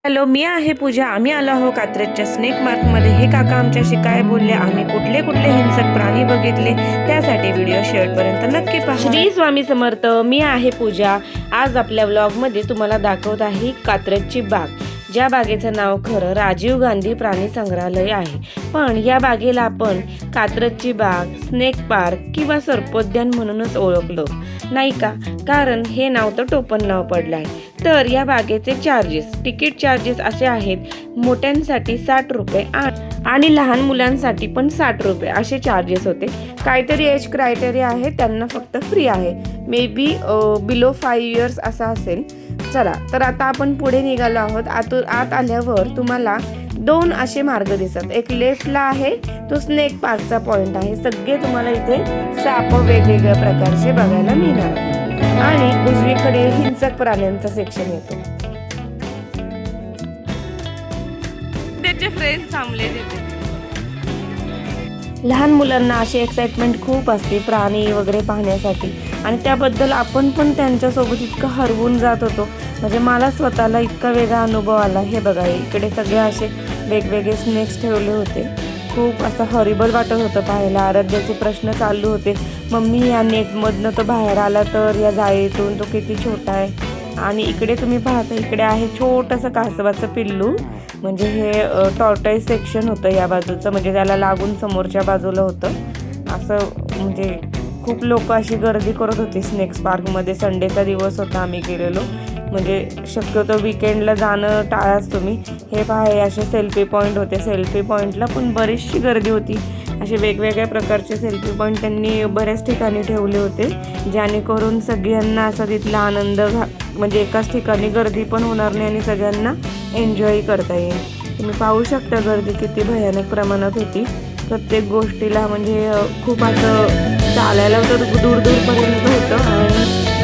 Hello, मी आहे पूजा. आम्ही आलो आहोत कात्रजच्या स्नेक मार्कमध्ये. हे काका आमच्याशी काय बोलले, आम्ही कुठले कुठले हिंसक प्राणी बघितले, त्यासाठी व्हिडिओ शेवटपर्यंत नक्की पहा. श्री स्वामी समर्थ. मी आहे पूजा. आज आपल्या व्लॉगमध्ये तुम्हाला दाखवत आहे कात्रजची बाग, ज्या बागेचं नाव खरं राजीव गांधी प्राणी संग्रहालय आहे, पण या बागेला आपण कात्रजची बाग, स्नेक पार्क किंवा सर्पोद्यान म्हणूनच ओळखलो नाही का, कारण हे नाव तर टोपण नाव पडलं आहे. तर या बागेचे तिकीट चार्जेस असे आहेत: मोठ्यांसाठी 60 रुपये आणि लहान मुलांसाठी पण 60 रुपये असे चार्जेस होते. काहीतरी एज क्रायटेरिया आहे, त्यांना फक्त फ्री आहे. मे बी बिलो 5 इयर्स असा असेल. चला, तर आता आपण पुढे निघालो आहोत. आत आल्यावर तुम्हाला 2 असे मार्ग दिसत. एक लेफ्टला आहे, तो स्नेक पार्कचा पॉइंट आहे. सगळे तुम्हाला इथे साप वेगवेगळ्या प्रकारचे बघायला मिळणार आहे. आणि उजवीकडे हिंसक प्राण्यांचा सेक्शन येतो. त्याचे फ्रेंड्स थांबले तिथे. लहान मुलांना अशी एक्साइटमेंट खूप असते प्राणी वगैरे पाहण्यासाठी, आणि त्याबद्दल आपण पण त्यांच्यासोबत इतकं हरवून जात होतो. म्हणजे मला स्वतःला इतका वेगळा अनुभव आला. हे बघा, इकडे सगळे असे वेगवेगळे स्नेक्स ठेवले होते. खूप असं हॉरिबल वाटत होतं पाहायला. आरोग्याचे प्रश्न चालू होते. मम्मी, या नेटमधनं तो बाहेर आला तर, या जाळीतून तो किती छोटा आहे. आणि इकडे तुम्ही पाहता, इकडे आहे छोटंसं कासवाचं पिल्लू. म्हणजे हे टॉर्टाईज सेक्शन होतं या बाजूचं, म्हणजे त्याला लागून समोरच्या बाजूला होतं. असं म्हणजे खूप लोक अशी गर्दी करत होती स्नेक्स पार्कमध्ये. संडेचा दिवस होता, आम्ही गेलेलो. म्हणजे शक्यतो विकेंडला जाणं टाळाच तुम्ही. हे पहा, हे असे सेल्फी पॉईंट होते. सेल्फी पॉईंटला पण बरीचशी गर्दी होती. असे वेगवेगळ्या प्रकारचे सेल्फी पॉईंट त्यांनी बऱ्याच ठिकाणी ठेवले होते, जेणेकरून सगळ्यांना असा तिथला आनंद म्हणजे एकाच ठिकाणी गर्दी पण होणार नाही आणि सगळ्यांना एन्जॉय करता येईल. तुम्ही पाहू शकता गर्दी किती भयानक प्रमाणात होती प्रत्येक गोष्टीला. म्हणजे खूप असं चालायला तर दूरपर्यंत होतं.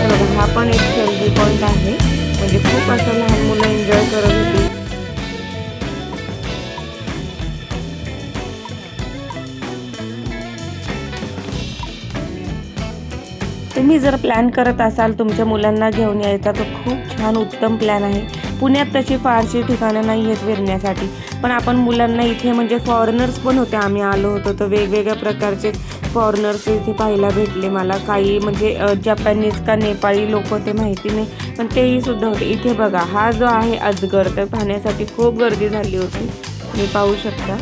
आणि हा पण एक सेल्फी पॉईंट आहे. म्हणजे खूप असं लहान मुलं एन्जॉय करत होती. तुम्ही जर प्लॅन करत असाल तुमच्या मुलांना घेऊन यायचा, तर खूप छान उत्तम प्लॅन आहे. पुण्यात तशी फारशी ठिकाणं नाही आहेत फिरण्यासाठी, पण आपण मुलांना इथे, म्हणजे फॉरेनर्स पण होते. आम्ही आलो होतो तर वेगवेगळ्या प्रकारचे फॉरेनर्स इथे पाहायला भेटले मला. काही म्हणजे जपानीज का नेपाळी लोक होते माहिती नाही, पण तेही सुद्धा होते. इथे बघा, हा जो आहे अजगर, तर पाहण्यासाठी खूप गर्दी झाली होती. तुम्ही पाहू शकता.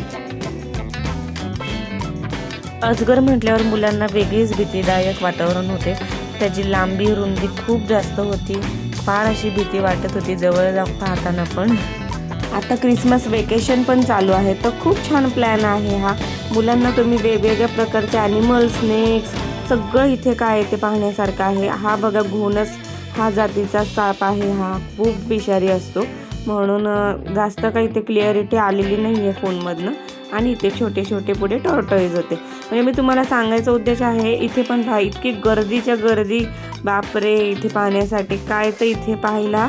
अजगर म्हटल्यावर मुलांना वेगळीच भीतीदायक वातावरण होते. त्याची लांबी रुंदी खूप जास्त होती. फार अशी भीती वाटत होती जवळ जाऊन पाहताना. पण आता क्रिसमस वेकेशन पण चालू आहे, तर खूप छान प्लॅन आहे हा. मुलांना तुम्ही वेगवेगळ्या प्रकारचे ॲनिमल, स्नेक्स, सगळं इथे काय आहे ते पाहण्यासारखं आहे. हा बघा, घोणस हा जातीचा साप आहे. हा खूप विषारी असतो, म्हणून जास्त काही ते क्लिअरिटी आलेली नाही आहे फोनमधनं. आणि इथे छोटे छोटे पुढे टॉर्टॉईज होते. म्हणजे मी तुम्हाला सांगायचा उद्देश आहे, इथे पण पहा, इतकी गर्दीच्या गर्दी, बापरे, इथे पाहण्यासाठी काय. तर इथे पाहायला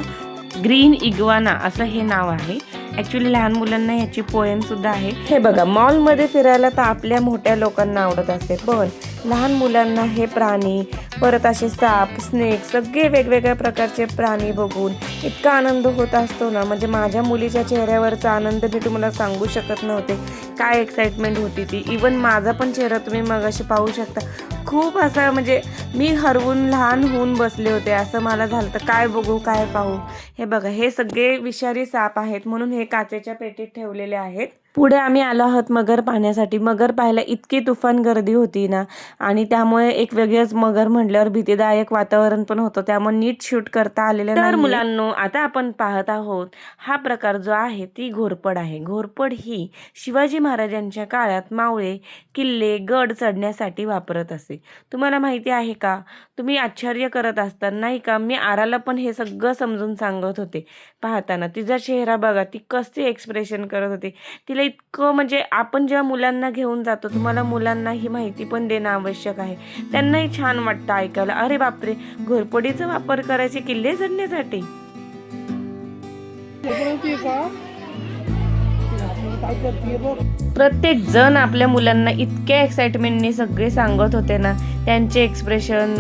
ग्रीन इग्वाना असं हे नाव आहे. ॲक्च्युली लहान मुलांना ह्याची पोएमसुद्धा आहे. हे बघा, मॉलमध्ये फिरायला तर आपल्या मोठ्या लोकांना आवडत असते, पण लहान मुलांना हे प्राणी, परत असे साप, स्नेक, सगळे वेगवेगळ्या प्रकारचे प्राणी बघून इतका आनंद होत असतो ना. म्हणजे माझ्या मुलीच्या चेहऱ्यावरचा आनंद मी तुम्हाला सांगू शकत नव्हते. काय एक्साइटमेंट होती ती. इवन माझा पण चेहरा तुम्ही मगाशी पाहू शकता. खूप असं म्हणजे मी हरवून लहान होऊन बसले होते. असं मला झालं तर काय बघू काय पाहू. हे बघा, हे सगळे विषारी साप आहेत, म्हणून हे काचेच्या पेटीत ठेवलेले आहेत. पुढे आम्ही आलो आहोत मगर पाहण्यासाठी. मगर पाहायला इतकी तुफान गर्दी होती ना, आणि त्यामुळे एक वेगळंच, मगर म्हटल्यावर भीतीदायक वातावरण पण होतं, त्यामुळे नीट शूट करता आलेलं नाही. तर मुलांनो, आता आपण पाहत आहोत हा प्रकार जो आहे ती घोरपड आहे. घोरपड ही शिवाजी महाराजांच्या काळात मावळे, किल्ले, गड चढण्यासाठी वापरत असे. तुम्हाला माहिती आहे का? तुम्ही आश्चर्य करत असता नाही का? मी आराला पण हे सगळं समजून सांगत होते. पाहताना तिचा चेहरा बघा, ती कसे एक्सप्रेशन करत होती. तिला इतकं, म्हणजे आपण जेव्हा मुलांना घेऊन जातो, तुम्हाला मुलांना ही माहिती पण देणं आवश्यक आहे. त्यांनाही छान वाटतं ऐकायला. अरे बापरे, घोरपडीचा वापर करायचे किल्ले चढण्यासाठी. प्रत्येक जण आपल्या मुलांना इतक्या एक्साइटमेंटने सगळे सांगत होते ना. त्यांचे एक्सप्रेशन,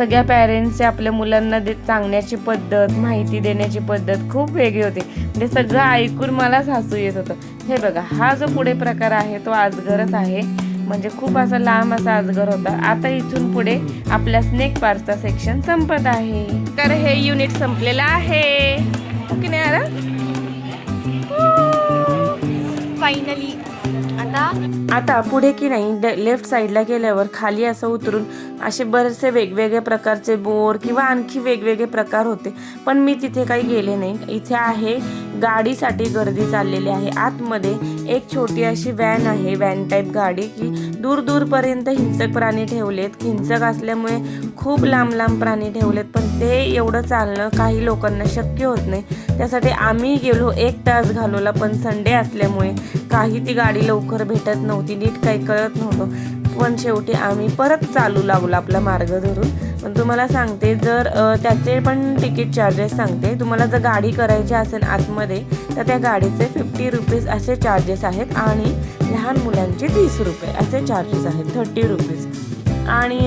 सगळ्या पॅरेंट्सची आपल्या मुलांना सांगण्याची पद्धत, माहिती देण्याची पद्धत खूप वेगळी होती. म्हणजे सगळं ऐकून मलाच हसू येत होतं. हे बघा, हा जो पुढे प्रकार आहे तो अजगरच आहे. म्हणजे खूप असा लांब असा अजगर होता. आता इथून पुढे आपल्या स्नेक पार्कचा सेक्शन संपत आहे. तर हे युनिट संपलेलं आहे की नाही आरा? फायनली आता पुढे की नाही लेफ्ट साईडला गेल्यावर खाली असं उतरून असे बरेचसे वेगवेगळे प्रकारचे बोर किंवा आणखी वेगवेगळे प्रकार होते, पण मी तिथे काही गेले नाही. इथे आहे गाडीसाठी गर्दी चाललेली आहे. आतमध्ये एक छोटी अशी व्हॅन आहे, व्हॅन टाईप गाडी, की दूर दूरपर्यंत हिंसक प्राणी ठेवलेत. हिंसक असल्यामुळे खूप लांब लांब प्राणी ठेवलेत, पण ते एवढं चालणं काही लोकांना शक्य होत नाही. त्यासाठी आम्ही गेलो, 1 तास घालवला, पण संडे असल्यामुळे काही ती गाडी लवकर भेटत नव्हती, नीट काही कळत नव्हतं. पण शेवटी आम्ही परत चालू लागलो आपला मार्ग धरून. पण तुम्हाला सांगते, जर त्याचे पण तिकीट चार्जेस सांगते. तुम्हाला जर गाडी करायची असेल आतमध्ये तर त्या गाडीचे 50 रुपीज असे चार्जेस आहेत आणि लहान मुलांचे 30 रुपये असे चार्जेस आहेत, 30 रुपीज. आणि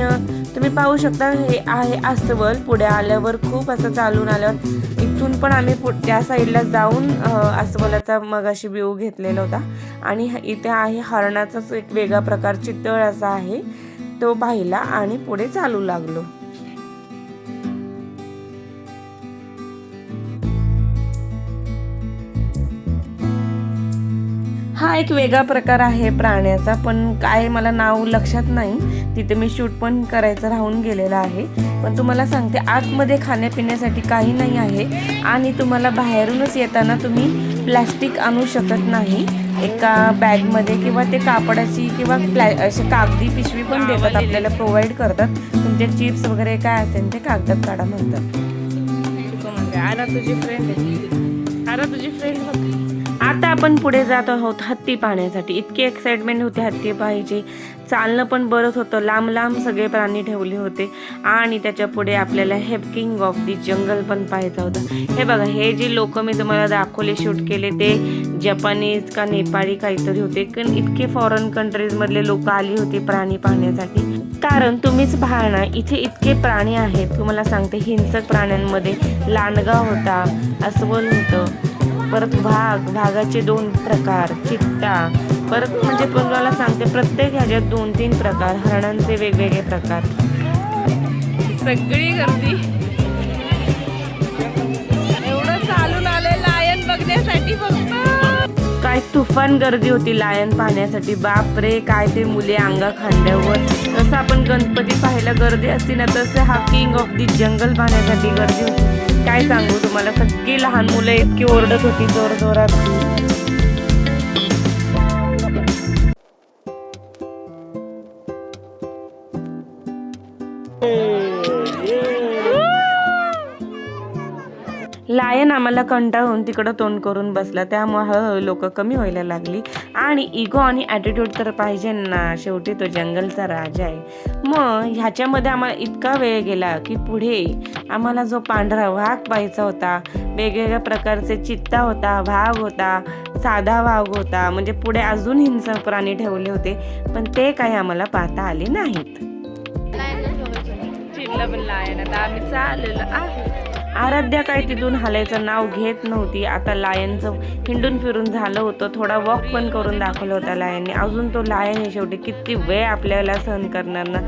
तुम्ही पाहू शकता, हे आहे अस्वल. पुढे आल्यावर खूप असं चालून आल्यावर इथून पण आम्ही त्या साईडला जाऊन अस्वलाचा मगाशी व्ह्यू घेतलेला होता. आणि इथे आहे हरणाचाच एक वेगळा प्रकार, चितळ असा आहे, तो पाहिला आणि पुढे चालू लागलो. हा एक वेगळा प्रकार आहे प्राण्याचा, पण काय मला नाव लक्षात नाही. तिथे मी शूट पण करायचं राहून गेलेलं आहे. पण तुम्हाला सांगते, आतमध्ये खाण्यापिण्यासाठी काही नाही आहे आणि तुम्हाला बाहेरूनच येताना तुम्ही प्लॅस्टिक आणू शकत नाही एका बॅगमध्ये, किंवा ते कापडाची किंवा अशी कागदी पिशवी पण देतात आपल्याला, प्रोव्हाइड करतात. तुमचे चिप्स वगैरे काय असेल ते कागदात काढा म्हणतात. आरा तुझी फ्रेंड आहे, आरा तुझी फ्रेंड होती. आता आपण पुढे जात आहोत हत्ती पाहण्यासाठी. इतकी एक्साइटमेंट होती हत्ती पाहायची. चालणं पण बरंच होतं, लांब लांब सगळे प्राणी ठेवले होते. आणि त्याच्या पुढे आपल्याला हे किंग ऑफ दी जंगल पण पाहायचं होतं. हे बघा, हे जे लोक मी तुम्हाला दाखवले, शूट केले, ते जपानीज का नेपाळी काहीतरी होते. कारण इतके फॉरेन कंट्रीजमधले लोक आली होती प्राणी पाहण्यासाठी. कारण तुम्हीच पहा ना, इथे इतके प्राणी आहेत. तुम्हाला सांगते, हिंसक प्राण्यांमध्ये लांडगा होता, अस्वल होतं, परत वाघाचे 2 प्रकार, चित्ता, परत म्हणजे तुम्हाला सांगते प्रत्येक ह्याच्यात 2-3 प्रकार, हरणांचे वेगवेगळे प्रकार. सगळी गर्दी, एवढं चालून आले लायन बघण्यासाठी. फक्त काय तुफान गर्दी होती लायन पाहण्यासाठी. बाप रे, काय ते मुले अंगा खांद्यावर. जसं आपण गणपती पाहायला गर्दी असते ना, तसं हा किंग ऑफ दी जंगल पाहण्यासाठी गर्दी होती. काय सांगू तुम्हाला, सगळी लहान मुलं इतकी ओरडत होती जोर जोरात. लायन आम्हाला कंटाळून तिकडं तोंड करून बसला, त्यामुळे हळूहळू लोक कमी व्हायला लागली. आणि इगो आणि ॲटिट्यूड तर पाहिजे ना, शेवटी तो जंगलचा राजा आहे. मग ह्याच्यामध्ये आम्हाला इतका वेळ गेला की पुढे आम्हाला जो पांढरा वाघ पाहायचा होता, वेगवेगळ्या प्रकारचे चित्ता होता, वाघ होता, साधा वाघ होता, म्हणजे पुढे अजून हिंसक प्राणी ठेवले होते, पण ते काही आम्हाला पाहता आले नाहीत. चिडलं पण लायन. आता आम्ही चाललेलो आहे. आराध्या काय तिथून हलायचं नाव घेत नव्हती. आता लायनचं हिंडून फिरून झालं होतं, थोडा वॉक पण करून दाखवलं होता लायनने. अजून तो लायन आहे, शेवटी किती वेळ आपल्याला सहन करणार ना.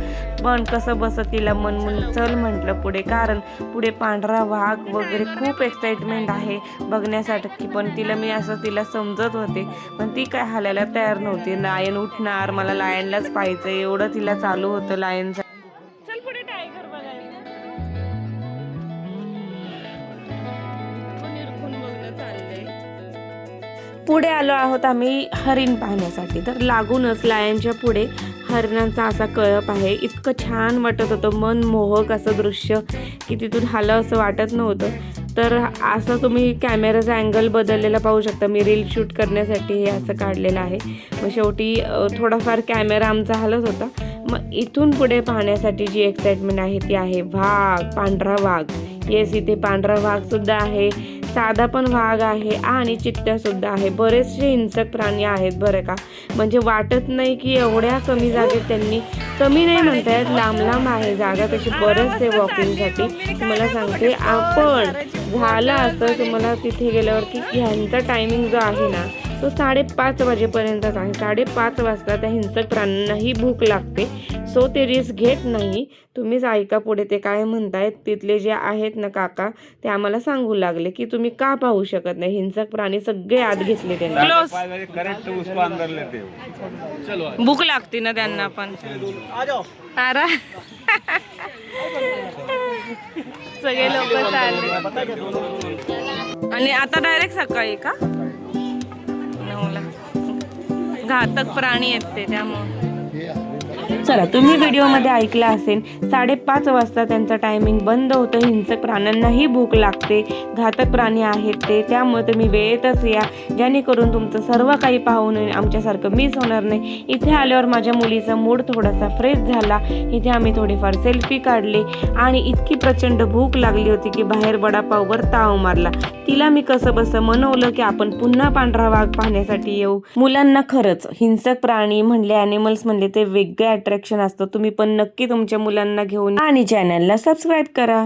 पण कसं बसं तिला मनमून चल म्हटलं पुढे, कारण पुढे पांढरा वाघ वगैरे खूप एक्साइटमेंट आहे बघण्यासाठी. पण तिला समजत होते, पण ती काय हालायला तयार नव्हती. लायन उठणार, मला लायनलाच पाहायचं, एवढं तिला चालू होतं लायनचं. चल पुढे टायगर बघायला. पुढे आलो आहोत आम्ही हरिण पाहण्यासाठी. तर लागूनच लायनच्या पुढे हरणांचा असा कळप आहे. इतकं छान वाटत होतं, मनमोहक असं दृश्य की तिथून हालं असं वाटत नव्हतं. तर असं तुम्ही कॅमेराचा अँगल बदललेला पाहू शकता. मी रील शूट करण्यासाठी हे असं काढलेलं आहे. मग शेवटी थोडाफार कॅमेरा आमचा हलत होता. मग इथून पुढे पाहण्यासाठी जी एक्साइटमेंट आहे ती आहे वाघ, पांढरा वाघ. येस, इथे पांढरा वाघ सुद्धा आहे, साधा पण वाघ आहे आणि चित्त्या सुद्धा आहे. बरेचसे हिंसक प्राणी आहेत बरं का. म्हणजे वाटत नाही की एवढ्या कमी जागेत त्यांनी, कमी नाही म्हणता येत, लांब लांब आहे जागा तशी बरेचसे वॉकिंगसाठी. तुम्हाला सांगते आपण झालं असं तुम्हाला तिथे गेल्यावर की ह्यांचा टायमिंग जो आहे ना तो 5:30 वाजेपर्यंतच आहे. 5:30 वाजता त्या हिंसक प्राण्यांनाही भूक लागते. सो ते रिस्क घेत नाही. तुम्हीच ऐका पुढे ते काय म्हणतायत. तिथले जे आहेत ना काका ते आम्हाला सांगू लागले की तुम्ही का पाहू शकत नाही, हिंसक प्राणी सगळे आत घेतले त्यांनी. करेक्ट उसको अंदर लेते हो. भूक लागते ना त्यांना पण. तारा सगळे लोक चालले आणि आता डायरेक्ट सकाळी का 9ला. घातक प्राणी आहेत ते त्यामुळे. चला, तुम्ही व्हिडिओमध्ये ऐकलं असेल 5:30 वाजता त्यांचं टायमिंग बंद होतं. हिंसक प्राण्यांनाही भूक लागते, घातक प्राणी आहेत ते, त्यामुळे तुम्ही वेळेतच या जेणेकरून तुमचं सर्व काही पाहून आमच्यासारखं मिस होणार नाही. इथे आल्यावर माझ्या मुलीचा मूड थोडासा फ्रेश झाला. इथे आम्ही थोडेफार सेल्फी काढले आणि इतकी प्रचंड भूक लागली होती की बाहेर वडापाववर ताव मारला. तिला मी कसं बसं मनवलं की आपण पुन्हा पांढरा वाघ पाहण्यासाठी येऊ. मुलांना खरंच हिंसक प्राणी म्हणले, ॲनिमल्स म्हणले ते वेगळे अट्रॅक्शन असतं. तुम्ही पण नक्की तुमच्या मुलांना घेऊन आणि चॅनलला सबस्क्राईब करा.